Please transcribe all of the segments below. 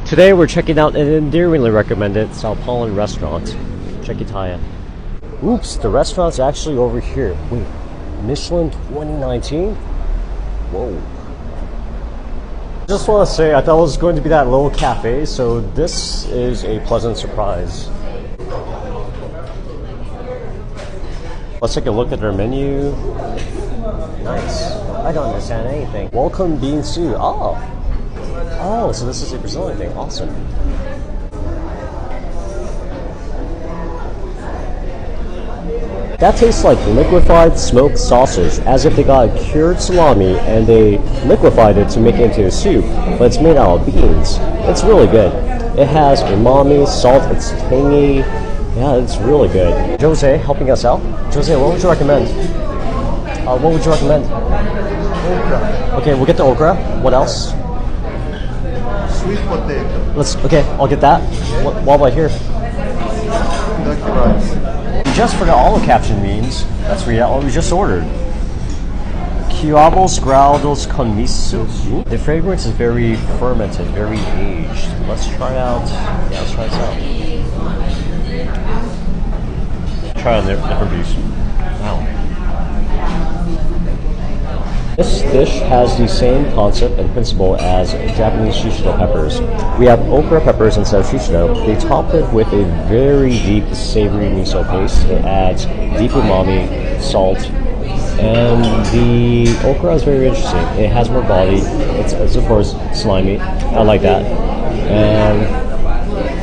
Today we're checking out an endearingly recommended Sao Paulo restaurant, Chiquitaya. Oops, the restaurant's actually over here. Wait, Michelin 2019? Whoa. Just want to say, I thought it was going to be that little cafe, so this is a pleasant surprise. Let's take a look at their menu. Nice. I don't understand anything. Welcome bean stew. Oh, so this is a Brazilian thing. Awesome. That tastes like liquefied smoked sausage, as if they got a cured salami and they liquefied it to make it into a soup, but it's made out of beans. It's really good. It has umami, salt, it's tangy. Yeah, it's really good. Jose, helping us out. Jose, what would you recommend? What would you recommend? Okra. Okay, we'll get the okra. What else? Sweet potato. Okay, I'll get that. What about here? Duck rice. Just for the all caption means, let's read out what we just ordered. Quiabos grados con miso. The fragrance is very fermented, very aged. Let's try this out. Try on the different piece. Wow. This dish has the same concept and principle as Japanese shishito peppers. We have okra peppers instead of shishito. They top it with a very deep, savory miso paste. It adds deep umami, salt, and the okra is very interesting. It has more body. It's of course slimy. I like that. And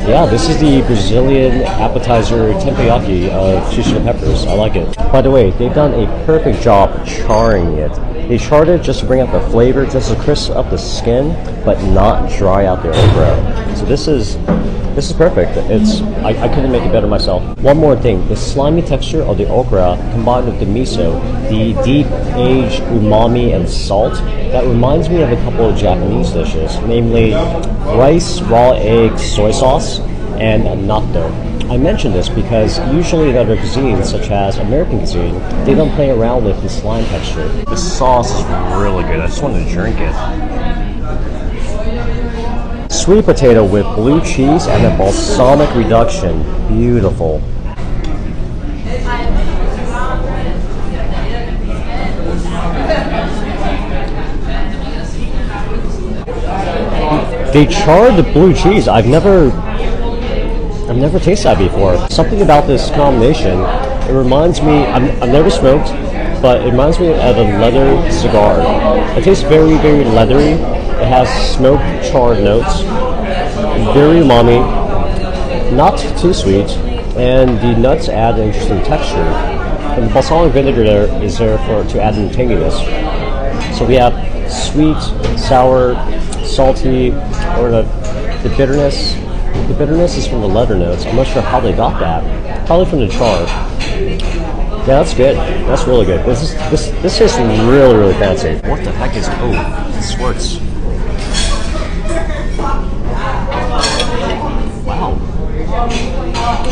yeah, this is the Brazilian appetizer tempuyaki of shishito peppers. I like it. By the way, they've done a perfect job charring it. They charred it just to bring out the flavor, just to crisp up the skin, but not dry out the okra. So this is perfect. I couldn't make it better myself. One more thing, the slimy texture of the okra combined with the miso, the deep aged umami and salt, that reminds me of a couple of Japanese dishes, namely rice, raw egg, soy sauce, and natto. I mention this because usually in other cuisines, such as American cuisine, they don't play around with the slime texture. The sauce is really good. I just wanted to drink it. Sweet potato with blue cheese and a balsamic reduction. Beautiful. They charred the blue cheese. I've never tasted that before. Something about this combination, it reminds me, I've never smoked, but it reminds me of a leather cigar. It tastes very, very leathery. It has smoked charred notes, very umami, not too sweet, and the nuts add an interesting texture. And the balsamic vinegar there is there to add an tanginess. So we have sweet, sour, salty, or the bitterness. The bitterness is from the leather notes. I'm not sure how they got that. Probably from the char. Yeah, that's good. That's really good. This tastes really, really fancy. What the heck is it squirts. Wow.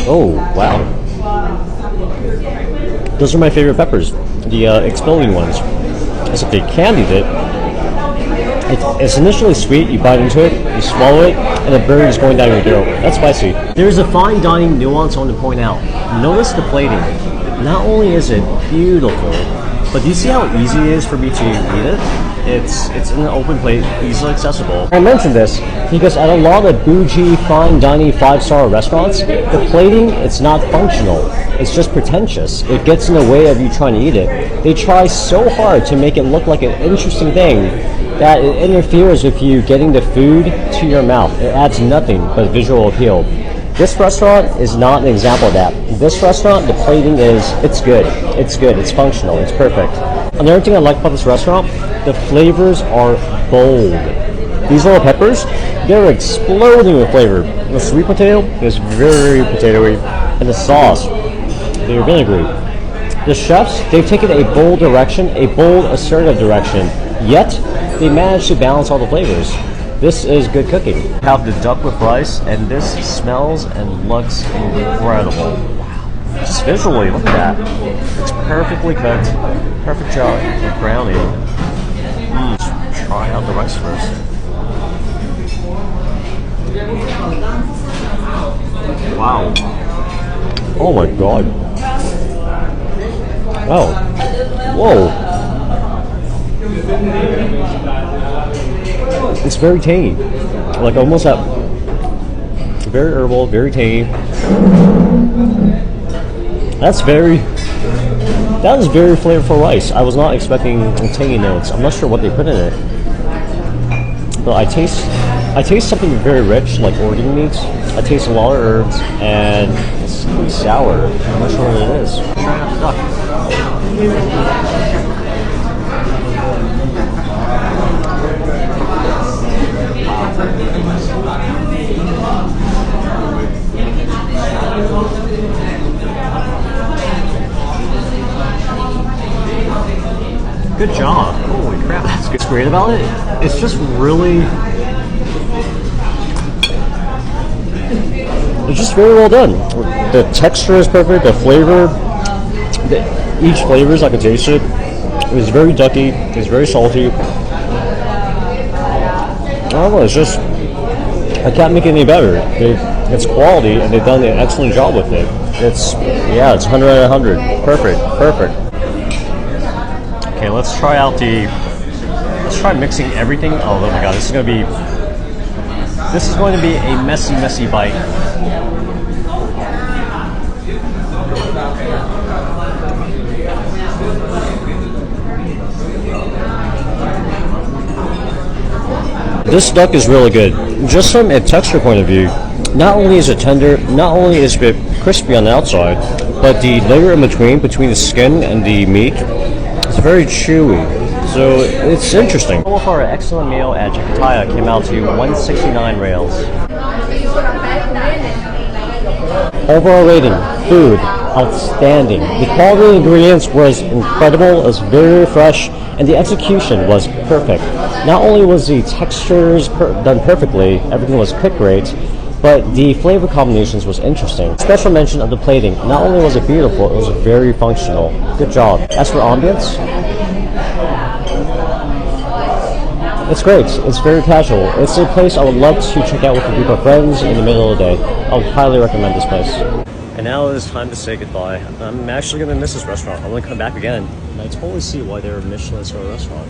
Oh, wow. Those are my favorite peppers. The exploding ones. Except they candied it. It's initially sweet, you bite into it, you swallow it, and the bird is going down your throat. That's spicy. There's a fine dining nuance I want to point out. Notice the plating. Not only is it beautiful, but do you see how easy it is for me to eat it? It's in an open plate, easily accessible. I mentioned this because at a lot of bougie, fine dining 5-star restaurants, the plating, it's not functional. It's just pretentious. It gets in the way of you trying to eat it. They try so hard to make it look like an interesting thing that it interferes with you getting the food to your mouth. It adds nothing but visual appeal. This restaurant is not an example of that. This restaurant, the plating it's good. It's good, it's functional, it's perfect. Another thing I like about this restaurant, the flavors are bold. These little peppers, they're exploding with flavor. The sweet potato is very potatoey, and the sauce, they're vinegary. The chefs, they've taken a bold direction, a bold, assertive direction, yet they managed to balance all the flavors. This is good cooking. We have the duck with rice, and this smells and looks incredible. Wow. Just visually, look at that. It's perfectly cooked. Perfect job of browning. Let's try out the rice first. Wow. Oh my god. Wow. Whoa. It's very tangy. Like almost that. Very herbal, very tangy. That is very flavorful rice. I was not expecting tangy notes. I'm not sure what they put in it. But I taste something very rich, like organ meats. I taste a lot of herbs, and it's really sour. I'm not sure what it is. Try out the duck. Good job. Holy crap, that's what's great about it. It's just really... It's just very well done. The texture is perfect, the flavor, each flavors, I can taste it. It's very ducky, it's very salty. I don't know, it's just... I can't make it any better. It's quality, and they've done an excellent job with it. It's 100 out of 100. Perfect. Okay, let's try mixing everything. Oh my god, this is going to be a messy bite. This duck is really good. Just from a texture point of view, not only is it tender, not only is it crispy on the outside, but the layer in between the skin and the meat, it's very chewy. So it's interesting. All of our excellent meal at Jakarta came out to 169 reals. Overall rating, food, outstanding. The quality of the ingredients was incredible, it was very fresh, and the execution was perfect. Not only was the textures done perfectly, everything was cooked great, but the flavor combinations was interesting. Special mention of the plating. Not only was it beautiful, it was very functional. Good job. As for ambience, it's great. It's very casual. It's a place I would love to check out with a group of friends in the middle of the day. I would highly recommend this place. And now it is time to say goodbye. I'm actually going to miss this restaurant. I'm going to come back again, and I totally see why they're a Michelin star restaurant.